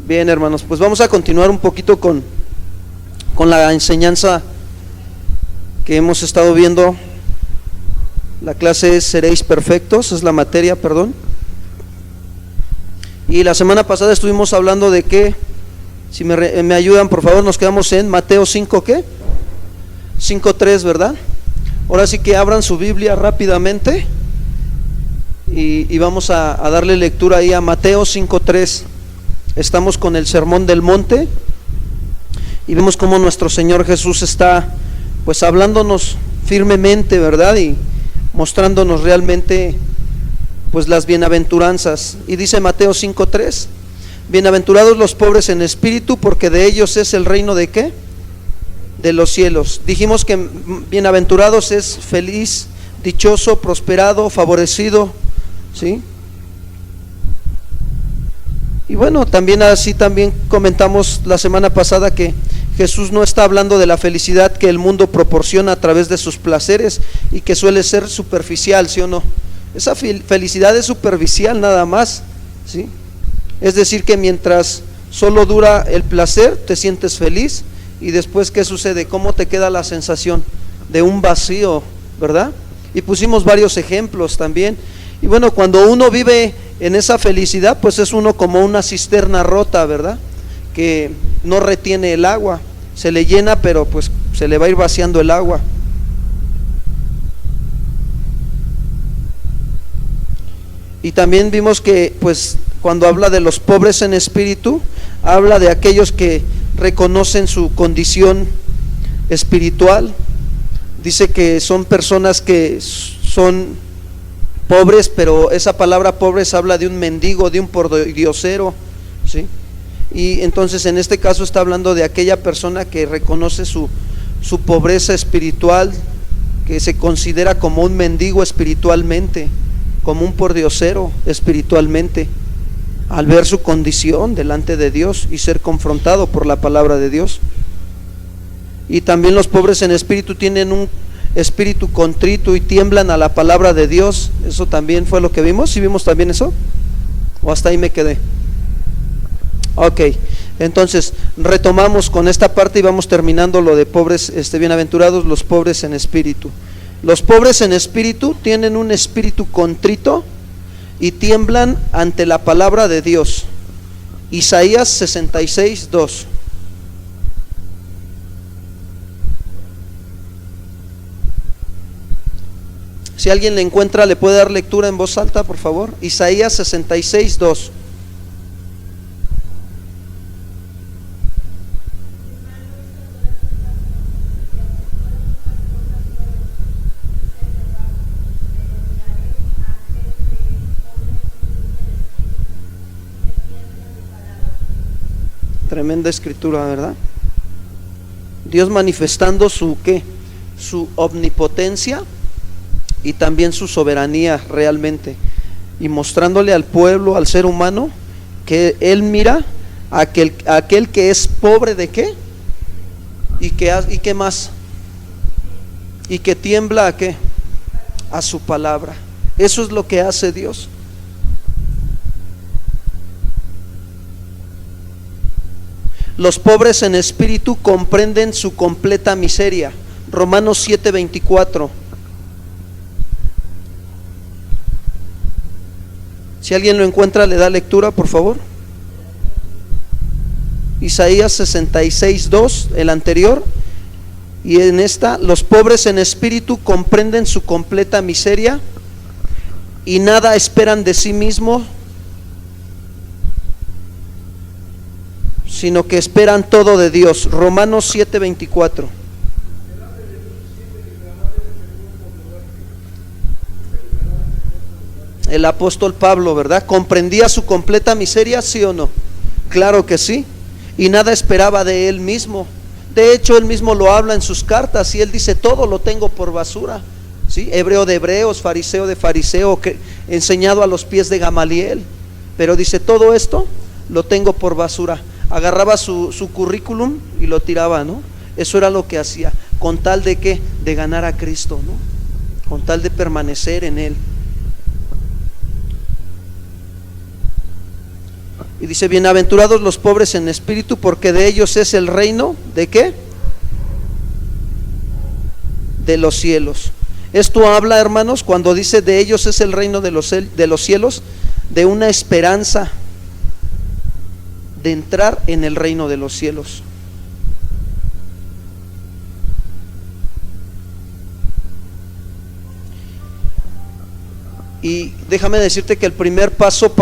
Bien, hermanos, pues vamos a continuar un poquito con la enseñanza que hemos estado viendo. La clase es Seréis Perfectos, es la materia, perdón. Y la semana pasada estuvimos hablando de que, si me ayudan por favor, nos quedamos en Mateo 5, ¿qué? 5:3, ¿verdad? Ahora sí que abran su Biblia rápidamente y vamos a darle lectura ahí a Mateo 5:3. Estamos con el Sermón del Monte y vemos cómo nuestro Señor Jesús está pues hablándonos firmemente, ¿verdad? Y mostrándonos realmente pues las bienaventuranzas. Y dice Mateo 5:3: bienaventurados los pobres en espíritu, porque de ellos es el reino de ¿qué? De los cielos. Dijimos que bienaventurados es feliz, dichoso, prosperado, favorecido, ¿sí? Y bueno, también comentamos la semana pasada que Jesús no está hablando de la felicidad que el mundo proporciona a través de sus placeres y que suele ser superficial, ¿sí o no? Esa felicidad es superficial nada más, ¿sí? Es decir, que mientras solo dura el placer, te sientes feliz, y después, ¿qué sucede? ¿Cómo te queda la sensación? De un vacío, ¿verdad? Y pusimos varios ejemplos también. Y bueno, cuando uno vive en esa felicidad, pues es uno como una cisterna rota, ¿verdad? Que no retiene el agua, se le llena, pero pues se le va a ir vaciando el agua. Y también vimos que pues cuando habla de los pobres en espíritu, habla de aquellos que reconocen su condición espiritual. Dice que son personas que son pobres, pero esa palabra pobres habla de un mendigo, de un pordiosero, ¿sí? Y entonces en este caso está hablando de aquella persona que reconoce su pobreza espiritual, que se considera como un mendigo espiritualmente, como un pordiosero espiritualmente, al ver su condición delante de Dios y ser confrontado por la palabra de Dios. Y también los pobres en espíritu tienen un espíritu contrito y tiemblan a la palabra de Dios. Eso también fue lo que vimos. ¿Sí vimos también eso? ¿O hasta ahí me quedé? Ok, entonces retomamos con esta parte y vamos terminando lo de pobres, bienaventurados los pobres en espíritu. Los pobres en espíritu tienen un espíritu contrito y tiemblan ante la palabra de Dios. Isaías 66:2. Si alguien le encuentra, le puede dar lectura en voz alta, por favor. Isaías 66:2. Tremenda escritura, ¿verdad? Dios manifestando su ¿qué? Su omnipotencia y también su soberanía realmente, y mostrándole al pueblo, al ser humano, que Él mira a aquel que es pobre de ¿qué? Y qué más, y que tiembla a ¿qué? A su palabra. Eso es lo que hace Dios. Los pobres en espíritu comprenden su completa miseria. Romanos 7:24. Si alguien lo encuentra, le da lectura, por favor. Isaías 66:2, el anterior. Y en esta, los pobres en espíritu comprenden su completa miseria y nada esperan de sí mismos, sino que esperan todo de Dios. Romanos 7:24. El apóstol Pablo, ¿verdad? ¿Comprendía su completa miseria, sí o no? Claro que sí. Y nada esperaba de él mismo. De hecho, él mismo lo habla en sus cartas y él dice: todo lo tengo por basura, ¿sí? Hebreo de hebreos, fariseo de fariseo, enseñado a los pies de Gamaliel. Pero dice: todo esto lo tengo por basura. Agarraba su currículum y lo tiraba, ¿no? Eso era lo que hacía, con tal de ¿qué? De ganar a Cristo, ¿no? Con tal de permanecer en Él. Y dice, bienaventurados los pobres en espíritu, porque de ellos es el reino, ¿de qué? De los cielos. Esto habla, hermanos, cuando dice de ellos es el reino de los cielos, de una esperanza de entrar en el reino de los cielos. Y déjame decirte que el primer paso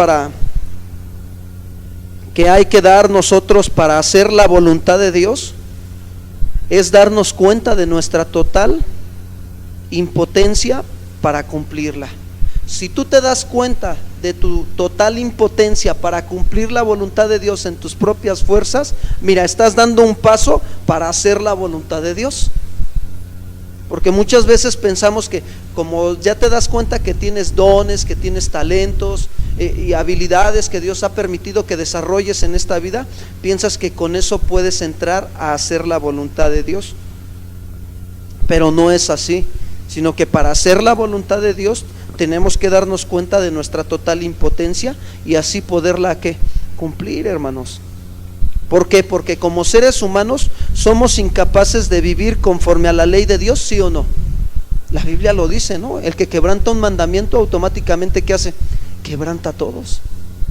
que hay que dar nosotros para hacer la voluntad de Dios es darnos cuenta de nuestra total impotencia para cumplirla. Si tú te das cuenta de tu total impotencia para cumplir la voluntad de Dios en tus propias fuerzas, mira, estás dando un paso para hacer la voluntad de Dios. Porque muchas veces pensamos que como ya te das cuenta que tienes dones, que tienes talentos y habilidades que Dios ha permitido que desarrolles en esta vida, piensas que con eso puedes entrar a hacer la voluntad de Dios. Pero no es así, sino que para hacer la voluntad de Dios tenemos que darnos cuenta de nuestra total impotencia y así poderla cumplir, hermanos. ¿Por qué? Porque como seres humanos somos incapaces de vivir conforme a la ley de Dios, ¿sí o no? La Biblia lo dice, ¿no? El que quebranta un mandamiento automáticamente, ¿qué hace? Quebranta a todos.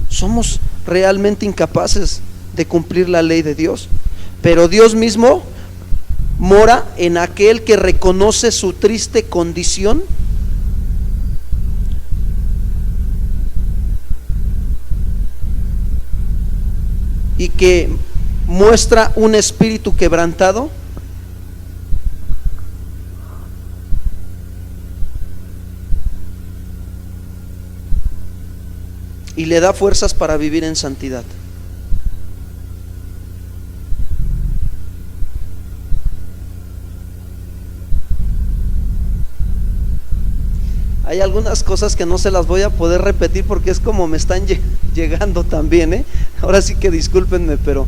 Somos realmente incapaces de cumplir la ley de Dios. Pero Dios mismo mora en aquel que reconoce su triste condición y que muestra un espíritu quebrantado y le da fuerzas para vivir en santidad. Hay algunas cosas que no se las voy a poder repetir porque es como me están llegando también, ¿eh? Ahora sí que discúlpenme, pero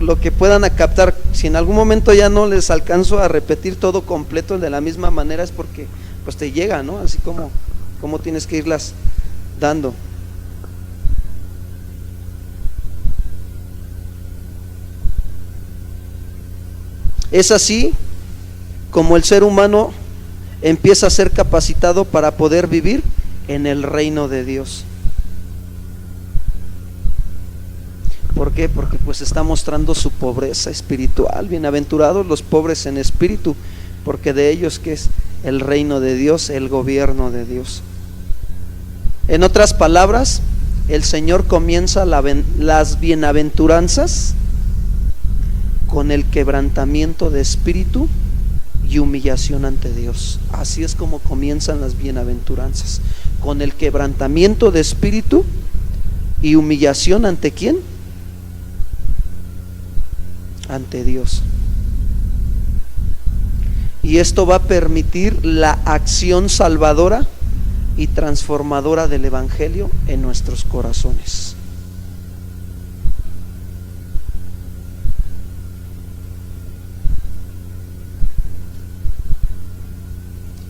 lo que puedan captar, si en algún momento ya no les alcanzo a repetir todo completo de la misma manera, es porque pues te llega, ¿no? Así como tienes que irlas dando. Es así como el ser humano empieza a ser capacitado para poder vivir en el reino de Dios. ¿Por qué? Porque pues está mostrando su pobreza espiritual. Bienaventurados los pobres en espíritu, porque de ellos que es el reino de Dios, el gobierno de Dios. En otras palabras, el Señor comienza las bienaventuranzas con el quebrantamiento de espíritu y humillación ante Dios. Así es como comienzan las bienaventuranzas, con el quebrantamiento de espíritu y humillación ante ¿quién? Ante Dios. Y esto va a permitir la acción salvadora y transformadora del Evangelio en nuestros corazones.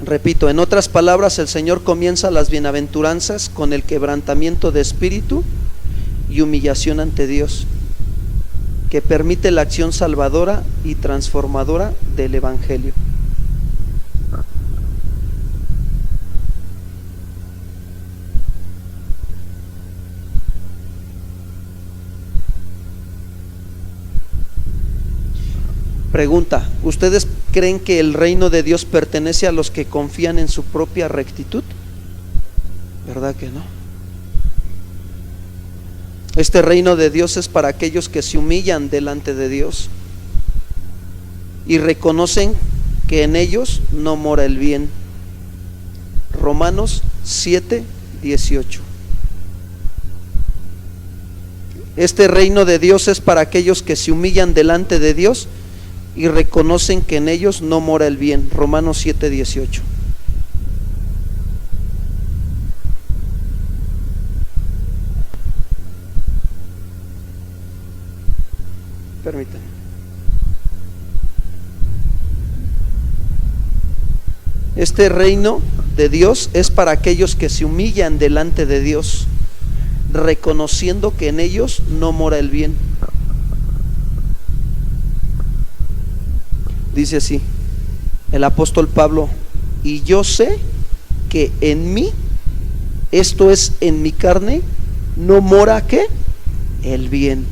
Repito, en otras palabras, el Señor comienza las bienaventuranzas con el quebrantamiento de espíritu y humillación ante Dios, que permite la acción salvadora y transformadora del Evangelio. Pregunta: ¿ustedes creen que el reino de Dios pertenece a los que confían en su propia rectitud? ¿Verdad que no? Este reino de Dios es para aquellos que se humillan delante de Dios y reconocen que en ellos no mora el bien. Romanos 7:18. Este reino de Dios es para aquellos que se humillan delante de Dios y reconocen que en ellos no mora el bien. Romanos 7:18. Permítanme. Este reino de Dios es para aquellos que se humillan delante de Dios reconociendo que en ellos no mora el bien. Dice así el apóstol Pablo: y yo sé que en mí, esto es, en mi carne, no mora ¿qué? El bien,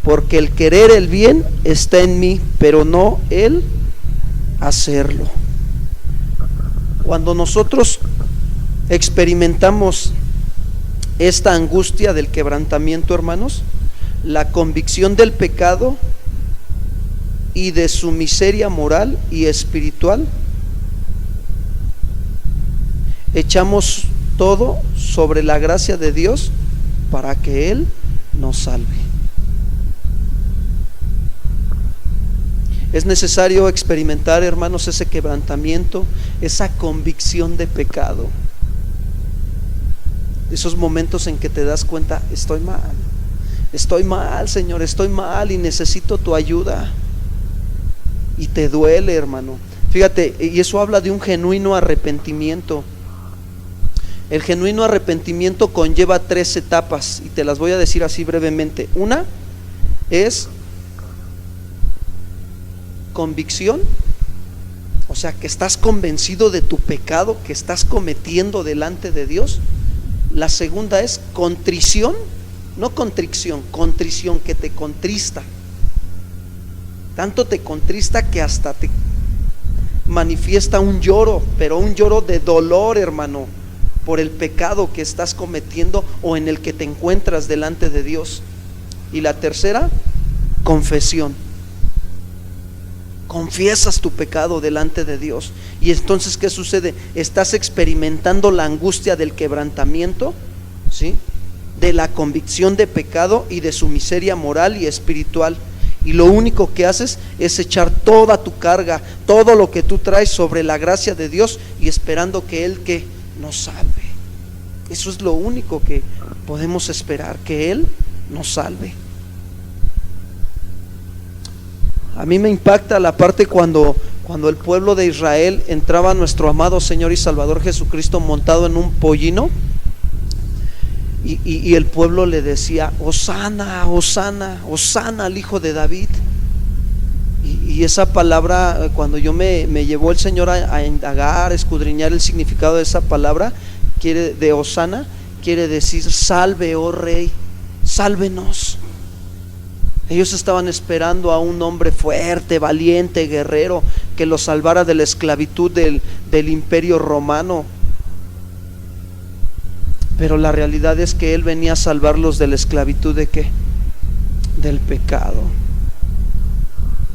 porque el querer el bien está en mí, pero no el hacerlo. Cuando nosotros experimentamos esta angustia del quebrantamiento, hermanos, la convicción del pecado y de su miseria moral y espiritual, echamos todo sobre la gracia de Dios para que Él nos salve. Es necesario experimentar, hermanos, ese quebrantamiento, esa convicción de pecado. Esos momentos en que te das cuenta: estoy mal, Señor, estoy mal y necesito tu ayuda. Y te duele, hermano. Fíjate, y eso habla de un genuino arrepentimiento. El genuino arrepentimiento conlleva 3 etapas y te las voy a decir así brevemente. Una es convicción, o sea, que estás convencido de tu pecado que estás cometiendo delante de Dios. La segunda es contrición, no contrición, contrición, que te contrista. Tanto te contrista que hasta te manifiesta un lloro, pero un lloro de dolor, hermano, por el pecado que estás cometiendo o en el que te encuentras delante de Dios. Y la tercera, confesión. Confiesas tu pecado delante de Dios. Y entonces, ¿qué sucede? Estás experimentando la angustia del quebrantamiento, ¿sí?, de la convicción de pecado y de su miseria moral y espiritual. Y lo único que haces es echar toda tu carga, todo lo que tú traes sobre la gracia de Dios y esperando que Él que nos salve. Eso es lo único que podemos esperar, que Él nos salve. A mí me impacta la parte cuando el pueblo de Israel entraba a nuestro amado Señor y Salvador Jesucristo montado en un pollino, y el pueblo le decía: Hosana, Hosana, Hosana al Hijo de David. Y esa palabra, cuando yo me llevó el Señor a indagar, a escudriñar el significado de esa palabra, de Hosana, quiere decir: salve, oh Rey, sálvenos. Ellos estaban esperando a un hombre fuerte, valiente, guerrero, que los salvara de la esclavitud del imperio romano. Pero la realidad es que Él venía a salvarlos de la esclavitud ¿de qué? Del pecado.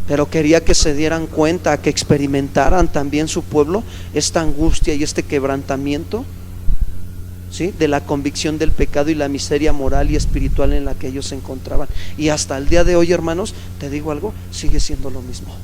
Pero quería que se dieran cuenta, que experimentaran también su pueblo esta angustia y este quebrantamiento, ¿sí?, de la convicción del pecado y la miseria moral y espiritual en la que ellos se encontraban. Y hasta el día de hoy, hermanos, te digo algo, sigue siendo lo mismo.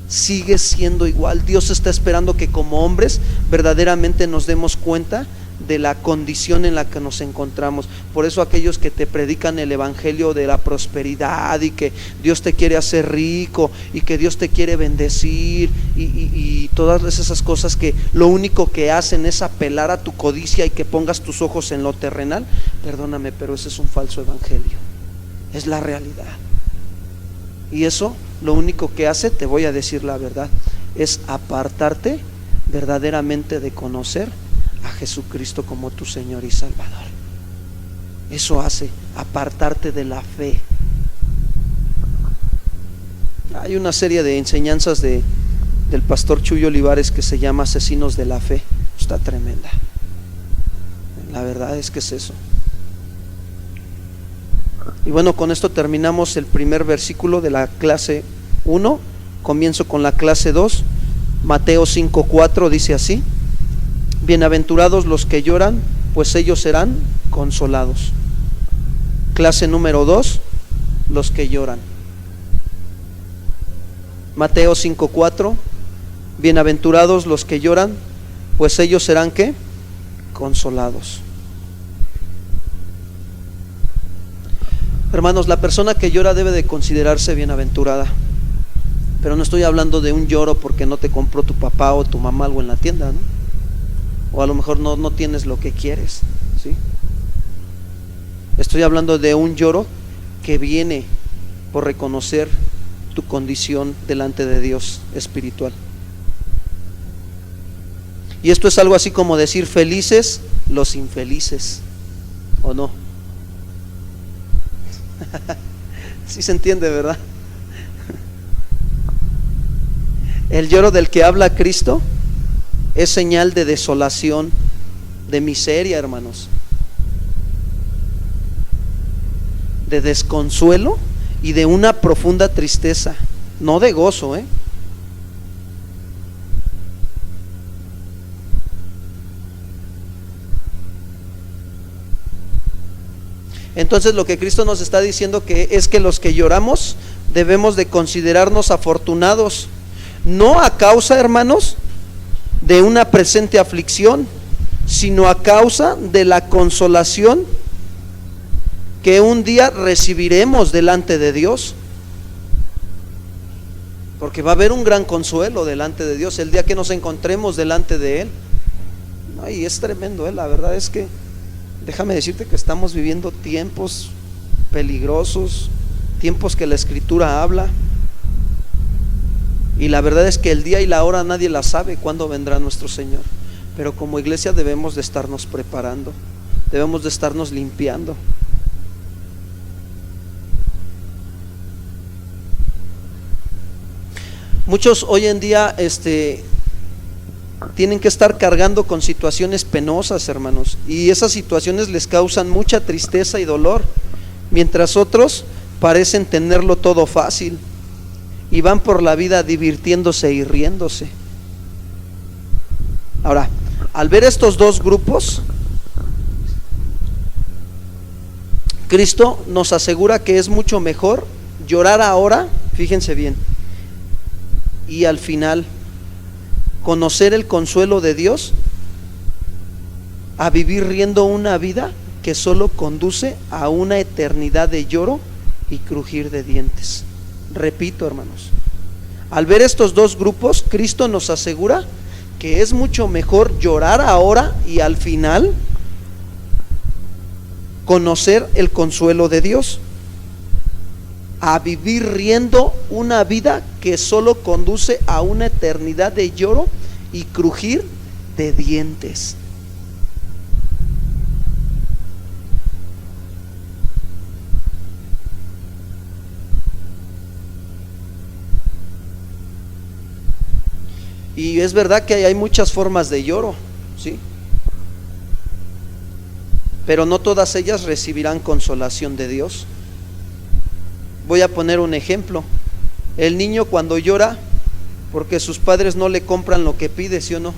Sigue siendo igual. Dios está esperando que como hombres verdaderamente nos demos cuenta de la condición en la que nos encontramos. Por eso aquellos que te predican el evangelio de la prosperidad y que Dios te quiere hacer rico y que Dios te quiere bendecir y todas esas cosas que lo único que hacen es apelar a tu codicia y que pongas tus ojos en lo terrenal, perdóname, pero ese es un falso evangelio. Es la realidad. Y eso lo único que hace, te voy a decir la verdad, es apartarte verdaderamente de conocer a Jesucristo como tu Señor y Salvador. Eso hace apartarte de la fe. Hay una serie de enseñanzas del pastor Chuy Olivares que se llama Asesinos de la Fe. Está tremenda. La verdad es que es eso. Y bueno, con esto terminamos el primer versículo de la clase 1. Comienzo con la clase 2. Mateo 5:4 dice así: bienaventurados los que lloran, pues ellos serán consolados. Clase número 2, los que lloran. Mateo 5:4, bienaventurados los que lloran, pues ellos serán ¿qué? Consolados. Hermanos, la persona que llora debe de considerarse bienaventurada. Pero no estoy hablando de un lloro porque no te compró tu papá o tu mamá algo en la tienda, ¿no? O a lo mejor no tienes lo que quieres, ¿sí? Estoy hablando de un lloro que viene por reconocer tu condición delante de Dios espiritual. Y esto es algo así como decir felices los infelices, ¿o no? Sí se entiende, ¿verdad? El lloro del que habla Cristo es señal de desolación, de miseria, hermanos, de desconsuelo y de una profunda tristeza, no de gozo, Entonces lo que Cristo nos está diciendo que es que los que lloramos debemos de considerarnos afortunados, no a causa, hermanos, de una presente aflicción, sino a causa de la consolación que un día recibiremos delante de Dios. Porque va a haber un gran consuelo delante de Dios el día que nos encontremos delante de Él. Ay, es tremendo, la verdad es que déjame decirte que estamos viviendo tiempos peligrosos, tiempos que la Escritura habla, y la verdad es que el día y la hora nadie la sabe cuándo vendrá nuestro Señor, pero como iglesia debemos de estarnos preparando, debemos de estarnos limpiando. Muchos hoy en día tienen que estar cargando con situaciones penosas, hermanos, y esas situaciones les causan mucha tristeza y dolor, mientras otros parecen tenerlo todo fácil y van por la vida divirtiéndose y riéndose. Ahora, al ver estos dos grupos, Cristo nos asegura que es mucho mejor llorar ahora, fíjense bien, y al final conocer el consuelo de Dios, a vivir riendo una vida que solo conduce a una eternidad de lloro y crujir de dientes. Repito, hermanos, al ver estos dos grupos, Cristo nos asegura que es mucho mejor llorar ahora y al final conocer el consuelo de Dios, a vivir riendo una vida que solo conduce a una eternidad de lloro y crujir de dientes. Y es verdad que hay muchas formas de lloro, ¿sí? Pero no todas ellas recibirán consolación de Dios. Voy a poner un ejemplo. El niño cuando llora porque sus padres no le compran lo que pide, ¿sí o no?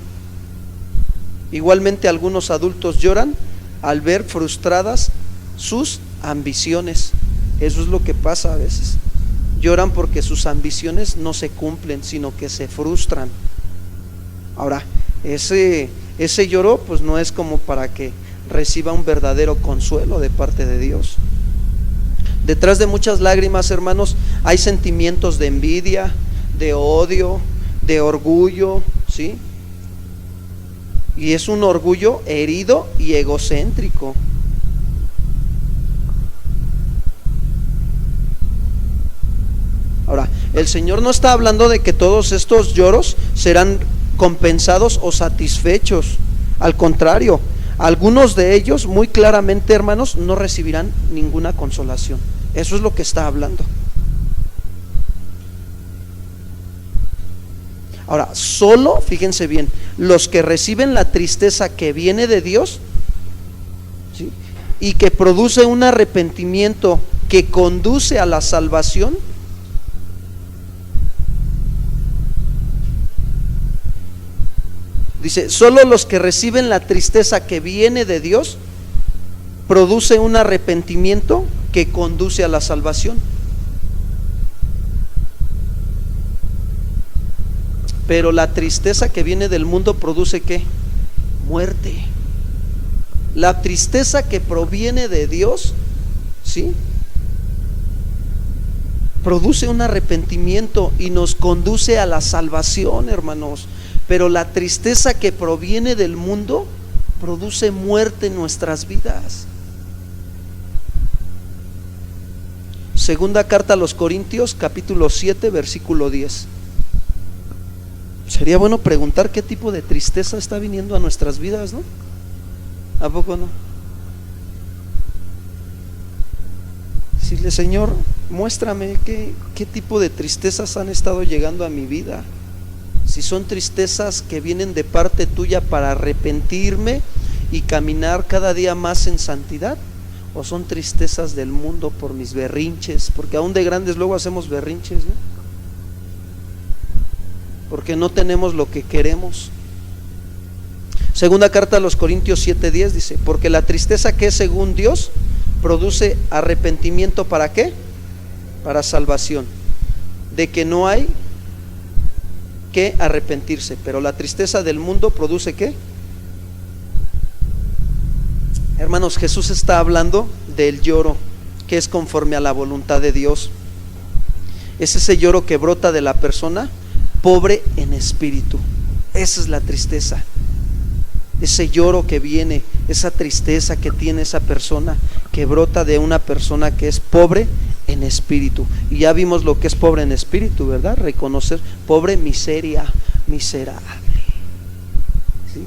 Igualmente algunos adultos lloran al ver frustradas sus ambiciones. Eso es lo que pasa a veces. Lloran porque sus ambiciones no se cumplen, sino que se frustran. Ahora, ese lloro pues no es como para que reciba un verdadero consuelo de parte de Dios. Detrás de muchas lágrimas, hermanos, hay sentimientos de envidia, de odio, de orgullo, ¿sí? Y es un orgullo herido y egocéntrico. Ahora, el Señor no está hablando de que todos estos lloros serán compensados o satisfechos. Al contrario, algunos de ellos muy claramente, hermanos, no recibirán ninguna consolación. Eso es lo que está hablando. Ahora, solo, fíjense bien, los que reciben la tristeza que viene de Dios, ¿sí?, y que produce un arrepentimiento que conduce a la salvación, dice, solo los que reciben la tristeza que viene de Dios produce un arrepentimiento que conduce a la salvación. Pero la tristeza que viene del mundo produce ¿qué? Muerte. La tristeza que proviene de Dios, ¿sí?, produce un arrepentimiento y nos conduce a la salvación, hermanos. Pero la tristeza que proviene del mundo produce muerte en nuestras vidas. Segunda carta a los Corintios, capítulo 7, versículo 10. Sería bueno preguntar qué tipo de tristeza está viniendo a nuestras vidas, ¿no? ¿A poco no? Decirle, Señor, muéstrame qué tipo de tristezas han estado llegando a mi vida. Si son tristezas que vienen de parte tuya para arrepentirme y caminar cada día más en santidad, o son tristezas del mundo por mis berrinches, porque aún de grandes luego hacemos berrinches, ¿no? Porque no tenemos lo que queremos. Segunda carta a los Corintios 7:10 dice, porque la tristeza que es según Dios produce arrepentimiento, ¿para qué? Para salvación, de que no hay que arrepentirse, pero la tristeza del mundo produce ¿qué? Hermanos, Jesús está hablando del lloro que es conforme a la voluntad de Dios. Es ese lloro que brota de la persona pobre en espíritu. Esa es la tristeza. Ese lloro que viene, esa tristeza que tiene esa persona, que brota de una persona que es pobre en espíritu. Y ya vimos lo que es pobre en espíritu, ¿verdad? Reconocer, pobre, miseria, miserable. ¿Sí?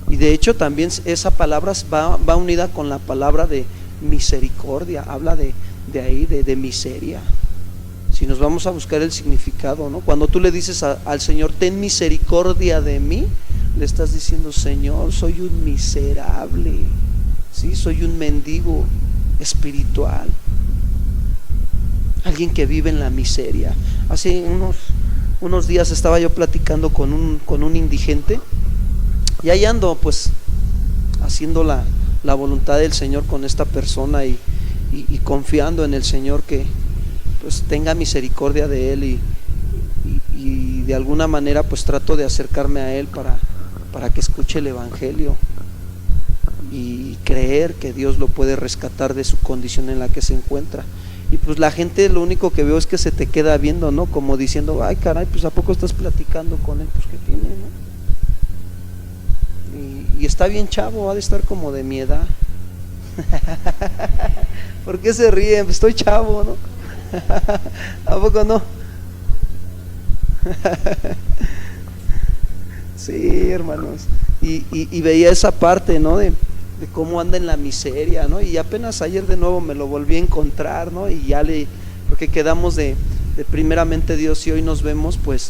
Y de hecho también esa palabra va unida con la palabra de misericordia. Habla de ahí, de miseria. Si nos vamos a buscar el significado, ¿no? Cuando tú le dices al Señor, ten misericordia de mí, le estás diciendo, Señor, soy un miserable, ¿sí? Soy un mendigo espiritual, alguien que vive en la miseria. Hace unos días estaba yo platicando con un indigente, y ahí ando pues haciendo la voluntad del Señor con esta persona y confiando en el Señor que pues tenga misericordia de él, y de alguna manera pues trato de acercarme a él para que escuche el evangelio y creer que Dios lo puede rescatar de su condición en la que se encuentra. Y pues la gente, lo único que veo es que se te queda viendo, ¿no? Como diciendo, ay caray, pues ¿a poco estás platicando con él? Pues ¿qué tiene, no? Y está bien chavo, ha de estar como de mi edad. ¿Por qué se ríen? Pues estoy chavo, ¿no? ¿A poco no? Sí, hermanos. Y veía esa parte, ¿no? De cómo anda en la miseria, ¿no? Y apenas ayer de nuevo me lo volví a encontrar, ¿no? Y ya porque quedamos de primeramente Dios, y hoy nos vemos, pues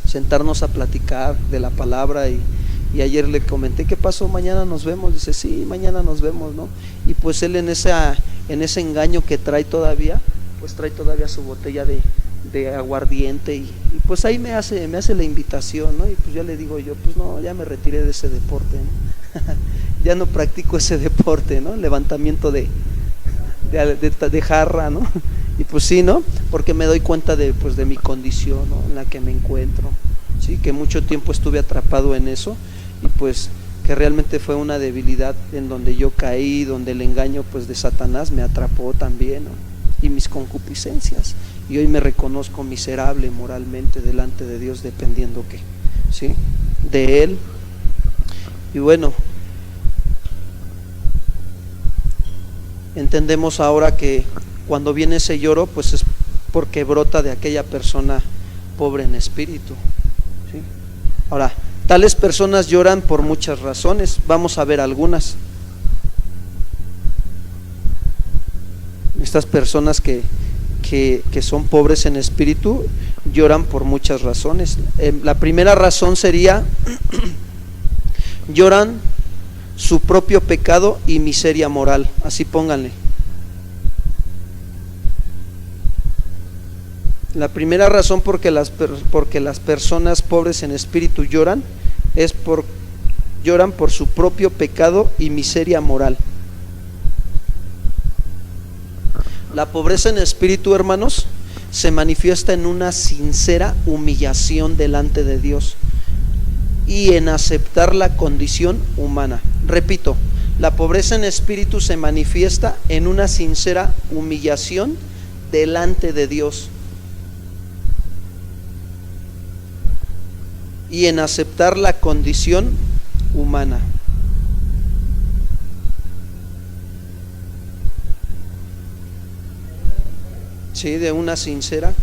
sentarnos a platicar de la palabra. Y ayer le comenté, ¿qué pasó? Mañana nos vemos. Dice, sí, mañana nos vemos, ¿no? Y pues él en ese engaño que trae todavía, pues trae todavía su botella de aguardiente, y pues ahí me hace la invitación, ¿no? Y pues ya le digo yo, pues no, ya me retiré de ese deporte, ¿no? Ya no practico ese deporte, ¿no? Levantamiento de jarra, ¿no? Y pues sí, ¿no? Porque me doy cuenta de mi condición, ¿no? En la que me encuentro, sí, que mucho tiempo estuve atrapado en eso, y pues que realmente fue una debilidad en donde yo caí, donde el engaño pues de Satanás me atrapó también, ¿no? Y mis concupiscencias, y hoy me reconozco miserable moralmente delante de Dios, dependiendo ¿sí? De Él. Y bueno, entendemos ahora que cuando viene ese lloro, pues es porque brota de aquella persona pobre en espíritu, ¿sí? Ahora, tales personas lloran por muchas razones. Vamos a ver algunas. Estas personas que son pobres en espíritu lloran por muchas razones. La primera razón sería lloran su propio pecado y miseria moral. Así pónganle. La primera razón porque las personas pobres en espíritu lloran lloran por su propio pecado y miseria moral. La pobreza en espíritu, hermanos, se manifiesta en una sincera humillación delante de Dios y en aceptar la condición humana. Repito, la pobreza en espíritu se manifiesta en una sincera humillación delante de Dios y en aceptar la condición humana. ¿sí? De una sincera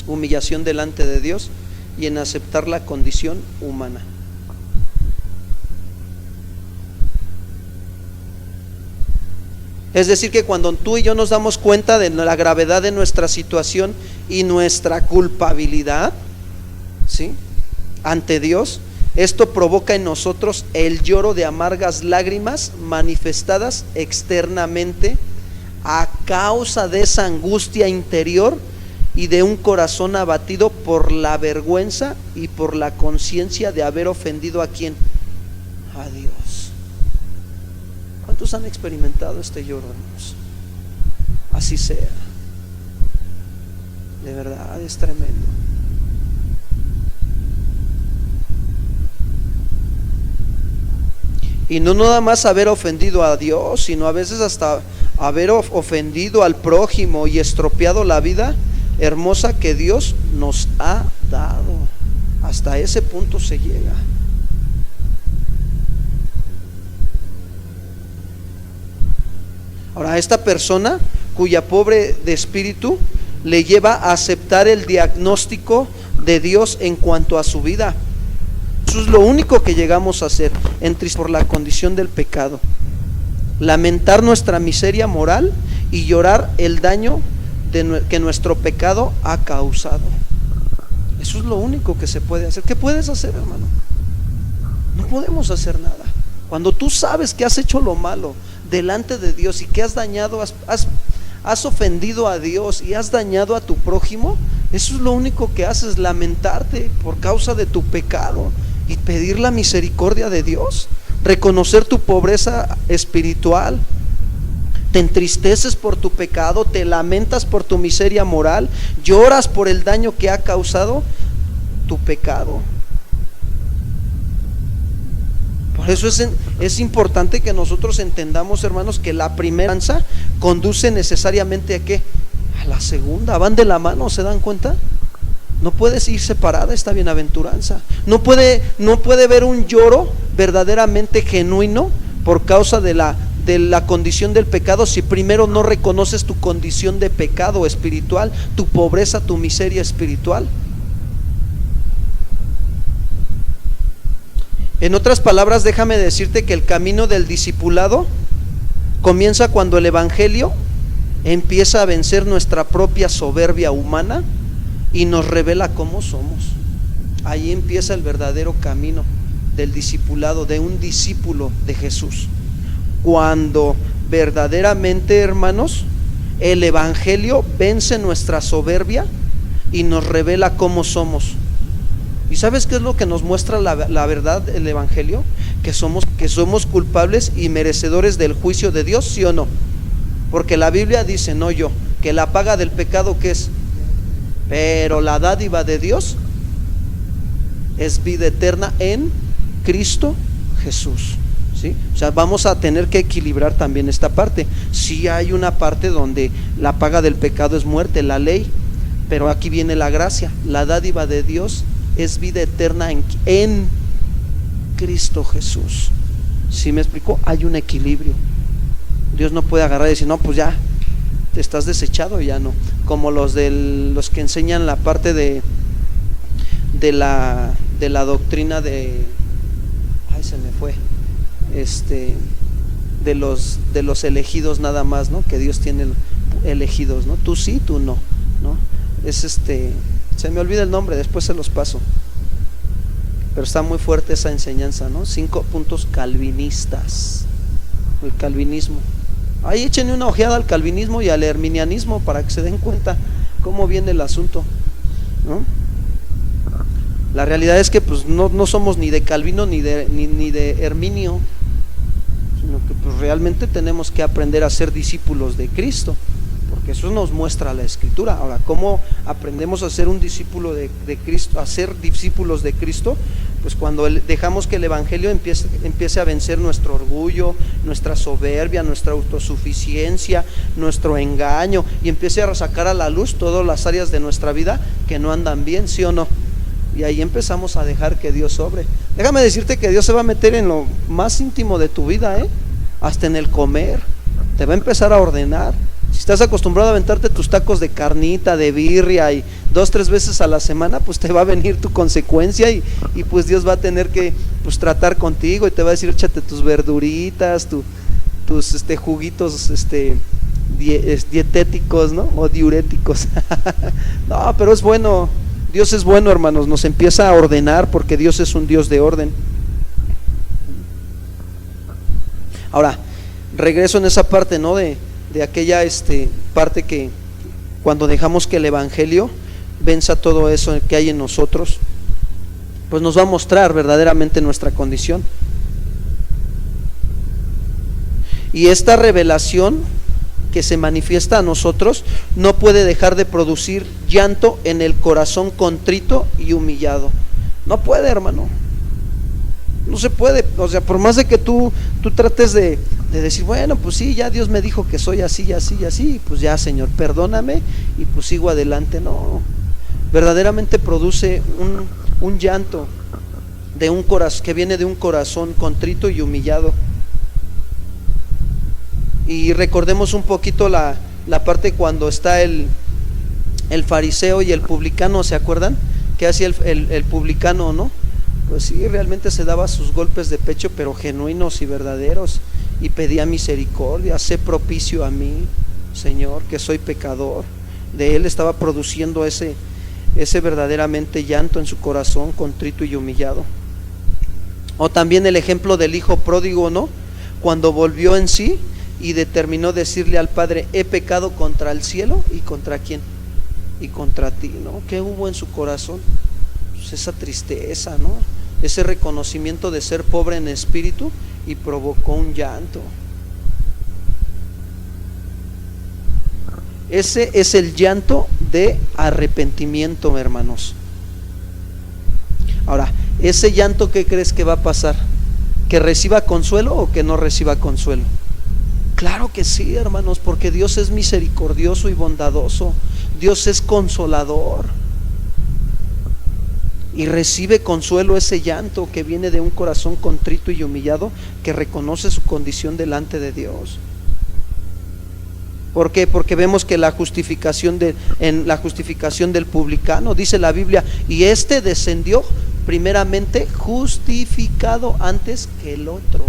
humillación delante de Dios y en aceptar la condición humana. Es decir, que cuando tú y yo nos damos cuenta de la gravedad de nuestra situación y nuestra culpabilidad, ¿sí?, ante Dios, esto provoca en nosotros el lloro de amargas lágrimas manifestadas externamente a causa de esa angustia interior y de un corazón abatido por la vergüenza y por la conciencia de haber ofendido ¿a quién? A Dios. ¿Cuántos han experimentado este lloro, hermanos? Así sea. De verdad es tremendo. Y no nada más haber ofendido a Dios, sino a veces hasta haber ofendido al prójimo y estropeado la vida hermosa que Dios nos ha dado. Hasta ese punto se llega. Ahora, esta persona cuya pobre de espíritu le lleva a aceptar el diagnóstico de Dios en cuanto a su vida. Eso es lo único que llegamos a hacer, por la condición del pecado. Lamentar nuestra miseria moral y llorar el daño que nuestro pecado ha causado. Eso es lo único que se puede hacer. ¿Qué puedes hacer, hermano? No podemos hacer nada. Cuando tú sabes que has hecho lo malo delante de Dios y que has dañado, has ofendido a Dios y has dañado a tu prójimo, eso es lo único que haces, lamentarte por causa de tu pecado y pedir la misericordia de Dios, reconocer tu pobreza espiritual. Te entristeces por tu pecado, te lamentas por tu miseria moral, lloras por el daño que ha causado tu pecado. Por eso es importante que nosotros entendamos, hermanos, que la primera danza conduce necesariamente ¿a qué? A la segunda. Van de la mano, ¿se dan cuenta? No puede ir separada esta bienaventuranza. No puede haber un lloro verdaderamente genuino por causa de la condición del pecado si primero no reconoces tu condición de pecado espiritual, tu pobreza, tu miseria espiritual. En otras palabras, déjame decirte que el camino del discipulado comienza cuando el evangelio empieza a vencer nuestra propia soberbia humana y nos revela cómo somos. Ahí empieza el verdadero camino del discipulado, de un discípulo de Jesús. Cuando verdaderamente, hermanos, el evangelio vence nuestra soberbia y nos revela cómo somos. ¿Y sabes qué es lo que nos muestra la verdad, el evangelio? Que somos culpables y merecedores del juicio de Dios, ¿sí o no? Porque la Biblia dice, no yo, que la paga del pecado, ¿qué es? Pero la dádiva de Dios es vida eterna en Cristo Jesús, ¿sí? O sea, vamos a tener que equilibrar también esta parte. Sí hay una parte donde la paga del pecado es muerte, la ley, pero aquí viene la gracia. La dádiva de Dios es vida eterna en Cristo Jesús. ¿Sí me explicó? Hay un equilibrio. Dios no puede agarrar y decir, no, pues ya te estás desechado, ya no. Como los que enseñan la parte de la doctrina de, se me fue, de los elegidos nada más, ¿no? Que Dios tiene elegidos, ¿no? Tú sí, tú no, ¿no? Se me olvida el nombre, después se los paso. Pero está muy fuerte esa enseñanza, ¿no? 5 puntos calvinistas. El calvinismo. Ahí échenle una ojeada al calvinismo y al herminianismo para que se den cuenta cómo viene el asunto, ¿no? La realidad es que pues no somos ni de Calvino ni de Herminio, sino que pues realmente tenemos que aprender a ser discípulos de Cristo, porque eso nos muestra la Escritura. Ahora, ¿cómo aprendemos a ser un discípulo de Cristo, a ser discípulos de Cristo? Pues cuando dejamos que el evangelio empiece a vencer nuestro orgullo, nuestra soberbia, nuestra autosuficiencia, nuestro engaño, y empiece a sacar a la luz todas las áreas de nuestra vida que no andan bien, ¿sí o no? Y ahí empezamos a dejar que Dios obre. Déjame decirte que Dios se va a meter en lo más íntimo de tu vida, hasta en el comer. Te va a empezar a ordenar. Si estás acostumbrado a aventarte tus tacos de carnita, de birria y 2-3 veces a la semana, pues te va a venir tu consecuencia y pues Dios va a tener que pues tratar contigo y te va a decir, échate tus verduritas, tus juguitos dietéticos, ¿no? O diuréticos. No, pero es bueno, Dios es bueno, hermanos, nos empieza a ordenar porque Dios es un Dios de orden. Ahora, regreso en esa parte, ¿no? De aquella parte que cuando dejamos que el evangelio venza todo eso que hay en nosotros, pues nos va a mostrar verdaderamente nuestra condición. Y esta revelación que se manifiesta a nosotros no puede dejar de producir llanto en el corazón contrito y humillado. No puede, hermano. No se puede, o sea, por más de que tú trates de decir, bueno, pues sí, ya Dios me dijo que soy así, así, así, pues ya, Señor, perdóname y pues sigo adelante. No, verdaderamente produce un llanto de un corazón que viene de un corazón contrito y humillado. Y recordemos un poquito la parte cuando está el fariseo y el publicano, ¿se acuerdan? ¿Qué hacía el publicano, no? Pues sí, realmente se daba sus golpes de pecho, pero genuinos y verdaderos, y pedía misericordia. Sé propicio a mí, Señor, que soy pecador. De él estaba produciendo ese verdaderamente llanto en su corazón contrito y humillado. O también el ejemplo del hijo pródigo, ¿no? Cuando volvió en sí y determinó decirle al padre, he pecado contra el cielo y contra quién, y contra ti, ¿no? ¿Qué hubo en su corazón? Pues esa tristeza, ¿no? Ese reconocimiento de ser pobre en espíritu, y provocó un llanto. Ese es el llanto de arrepentimiento, hermanos. Ahora, ese llanto, ¿qué crees que va a pasar? ¿Que reciba consuelo o que no reciba consuelo? Claro que sí, hermanos, porque Dios es misericordioso y bondadoso. Dios es consolador. Y recibe consuelo ese llanto que viene de un corazón contrito y humillado, que reconoce su condición delante de Dios. ¿Por qué? Porque vemos que en la justificación del publicano, dice la Biblia, y descendió primeramente justificado antes que el otro.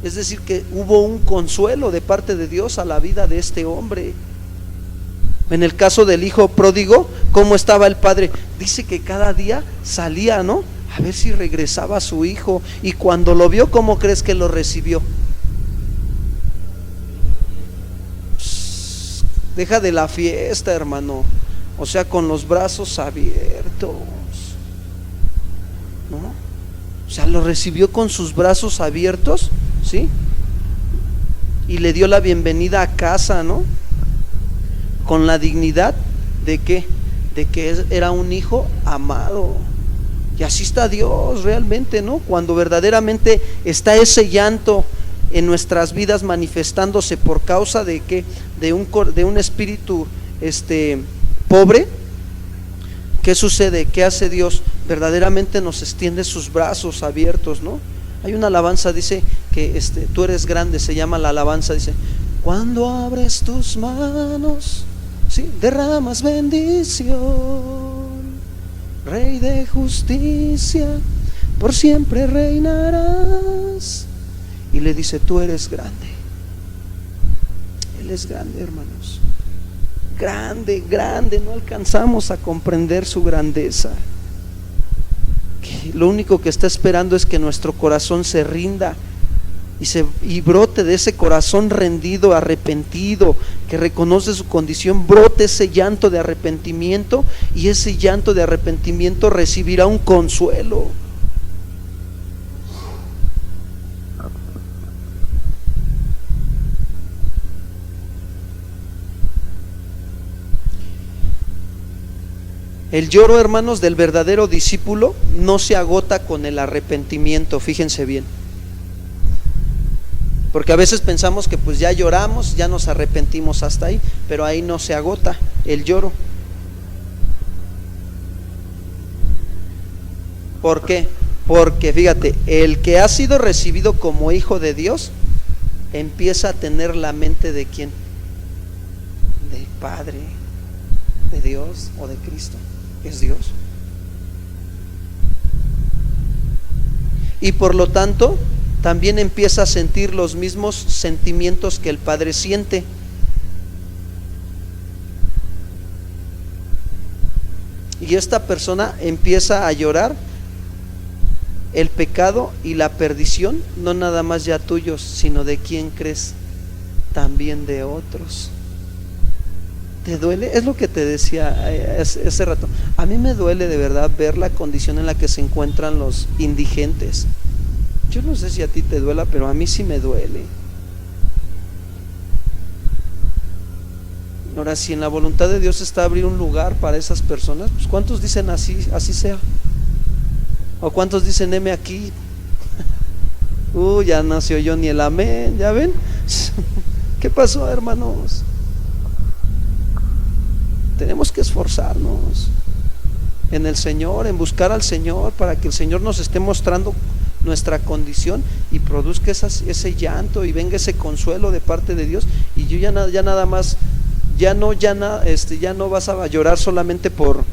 Es decir, que hubo un consuelo de parte de Dios a la vida de este hombre. En el caso del hijo pródigo, ¿cómo estaba el padre? Dice que cada día salía, ¿no? A ver si regresaba su hijo. Y cuando lo vio, ¿cómo crees que lo recibió? Deja de la fiesta, hermano. O sea, con los brazos abiertos, ¿no? O sea, lo recibió con sus brazos abiertos, ¿sí? Y le dio la bienvenida a casa, ¿no? Con la dignidad de que era un hijo amado. Y así está Dios realmente, ¿no? Cuando verdaderamente está ese llanto en nuestras vidas manifestándose por causa de que de un espíritu pobre, ¿qué sucede? ¿Qué hace Dios? Verdaderamente nos extiende sus brazos abiertos, ¿no? Hay una alabanza, dice que tú eres grande, se llama la alabanza, dice, cuando abres tus manos, sí, derramas bendición, Rey de justicia, por siempre reinarás. Y le dice, tú eres grande. Él es grande, hermanos. Grande, grande, no alcanzamos a comprender su grandeza. Que lo único que está esperando es que nuestro corazón se rinda y brote de ese corazón rendido, arrepentido, que reconoce su condición, brote ese llanto de arrepentimiento, y ese llanto de arrepentimiento recibirá un consuelo. El lloro, hermanos, del verdadero discípulo no se agota con el arrepentimiento, fíjense bien. Porque a veces pensamos que pues ya lloramos, ya nos arrepentimos hasta ahí, pero ahí no se agota el lloro. ¿Por qué? Porque fíjate, el que ha sido recibido como hijo de Dios empieza a tener la mente de ¿quién? del Padre, de Dios o de Cristo, que es Dios. Y por lo tanto, también empieza a sentir los mismos sentimientos que el Padre siente. Y esta persona empieza a llorar el pecado y la perdición, no nada más ya tuyos, sino de quién crees, también de otros. ¿Te duele? Es lo que te decía hace rato. A mí me duele de verdad ver la condición en la que se encuentran los indigentes. Yo no sé si a ti te duela, pero a mí sí me duele. Ahora, si en la voluntad de Dios está abrir un lugar para esas personas, pues ¿cuántos dicen así sea? ¿O cuántos dicen heme aquí? Ya no se oyó ni el amén, ¿ya ven? ¿Qué pasó, hermanos? Tenemos que esforzarnos en el Señor, en buscar al Señor, para que el Señor nos esté mostrando nuestra condición y produzca ese llanto y venga ese consuelo de parte de Dios. Y yo ya nada más, ya no vas a llorar solamente por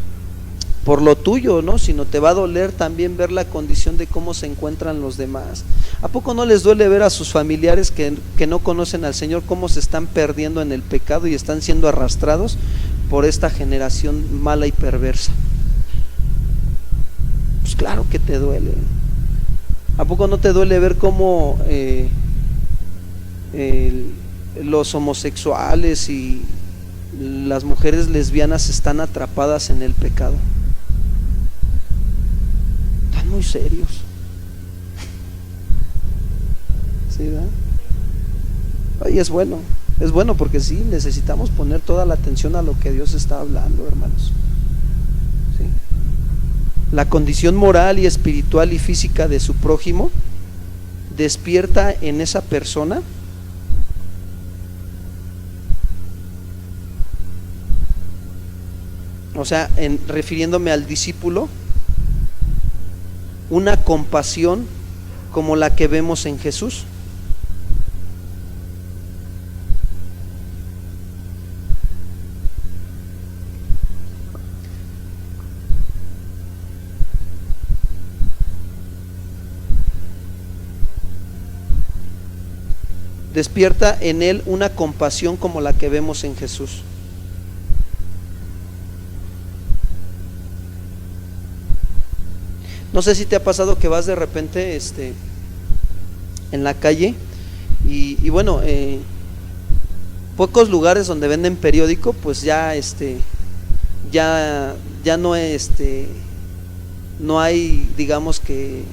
lo tuyo, ¿no? Sino te va a doler también ver la condición de cómo se encuentran los demás. ¿A poco no les duele ver a sus familiares que no conocen al Señor, cómo se están perdiendo en el pecado y están siendo arrastrados por esta generación mala y perversa? Pues claro que te duele. ¿A poco no te duele ver cómo los homosexuales y las mujeres lesbianas están atrapadas en el pecado? Están muy serios. ¿Sí, verdad? Y es bueno porque sí, necesitamos poner toda la atención a lo que Dios está hablando, hermanos. ¿Sí? La condición moral y espiritual y física de su prójimo despierta en esa persona refiriéndome al discípulo, una compasión como la que vemos en Jesús. Despierta en él una compasión como la que vemos en Jesús. No sé si te ha pasado que vas de repente en la calle y bueno, pocos lugares donde venden periódico, pues ya no hay, digamos que,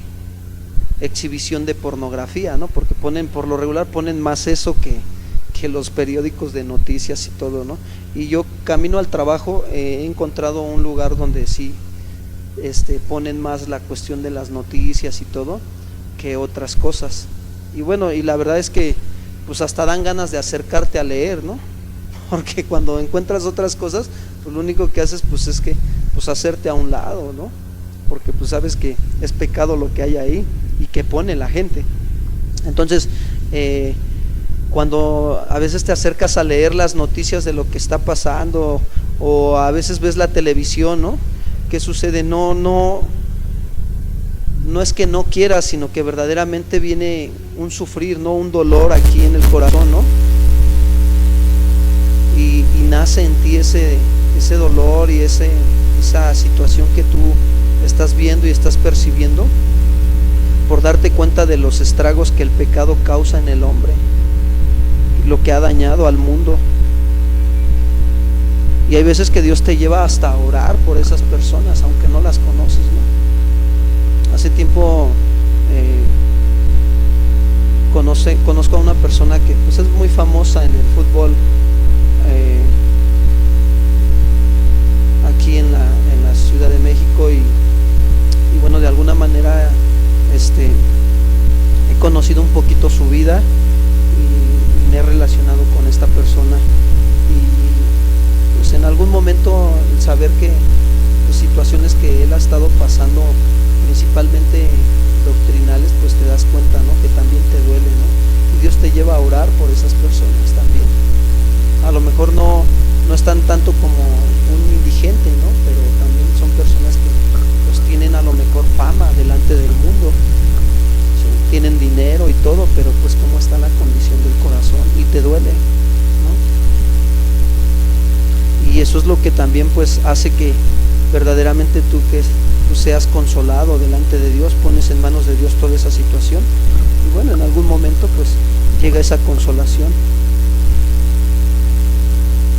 exhibición de pornografía, ¿no? Porque por lo regular ponen más eso que los periódicos de noticias y todo, ¿no? Y yo camino al trabajo he encontrado un lugar donde sí ponen más la cuestión de las noticias y todo que otras cosas. Y bueno, y la verdad es que pues hasta dan ganas de acercarte a leer, ¿no? Porque cuando encuentras otras cosas, pues lo único que haces pues es que pues hacerte a un lado, ¿no? Porque pues sabes que es pecado lo que hay ahí y que pone la gente. Entonces cuando a veces te acercas a leer las noticias de lo que está pasando, o a veces ves la televisión, ¿no? ¿Qué sucede? No es que no quieras, sino que verdaderamente viene un sufrir, ¿no? Un dolor aquí en el corazón, ¿no? Y nace en ti ese dolor y esa situación que tú estás viendo y estás percibiendo, por darte cuenta de los estragos que el pecado causa en el hombre y lo que ha dañado al mundo. Y hay veces que Dios te lleva hasta a orar por esas personas, aunque no las conoces, ¿no? Hace tiempo conozco a una persona que pues es muy famosa en el fútbol aquí en la Ciudad de México, y bueno, de alguna manera he conocido un poquito su vida y me he relacionado con esta persona, y pues en algún momento el saber que las situaciones que él ha estado pasando, principalmente doctrinales, pues te das cuenta, ¿no? Que también te duele, ¿no? Y Dios te lleva a orar por esas personas también. A lo mejor no no están tanto como un indigente, ¿no? Pero también son personas que pues tienen a lo mejor fama delante del mundo, ¿sí? Tienen dinero y todo, pero pues cómo está la condición del corazón y te duele, ¿no? Y eso es lo que también pues hace que verdaderamente tú seas consolado delante de Dios, pones en manos de Dios toda esa situación y bueno, en algún momento pues llega esa consolación.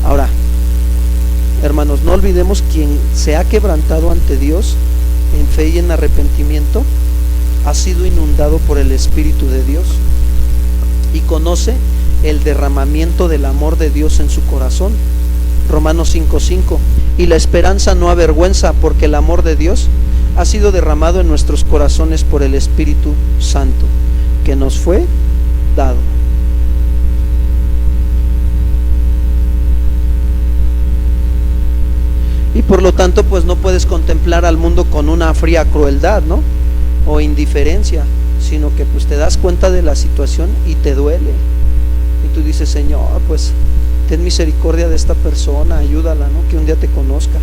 Ahora, hermanos, no olvidemos quien se ha quebrantado ante Dios en fe y en arrepentimiento ha sido inundado por el Espíritu de Dios y conoce el derramamiento del amor de Dios en su corazón. Romanos 5:5, y la esperanza no avergüenza, porque el amor de Dios ha sido derramado en nuestros corazones por el Espíritu Santo que nos fue dado. Y por lo tanto pues no puedes contemplar al mundo con una fría crueldad, ¿no? O indiferencia, sino que pues te das cuenta de la situación y te duele. Y tú dices, Señor, pues ten misericordia de esta persona, ayúdala, ¿no? Que un día te conozca.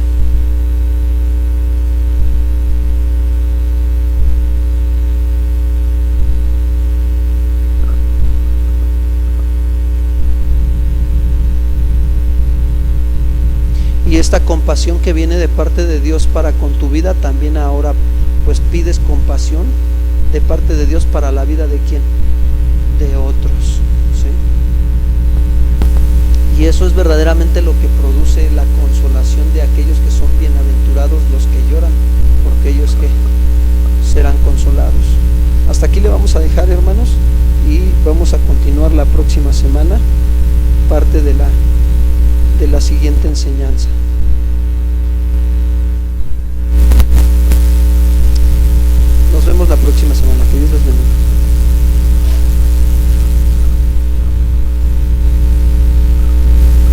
Y esta compasión que viene de parte de Dios para con tu vida, también ahora pues pides compasión de parte de Dios para la vida de ¿quién? De otros, ¿sí? Y eso es verdaderamente lo que produce la consolación de aquellos que son bienaventurados los que lloran, porque ellos que serán consolados. Hasta aquí le vamos a dejar, hermanos, y vamos a continuar la próxima semana parte de la siguiente enseñanza. Nos vemos la próxima semana.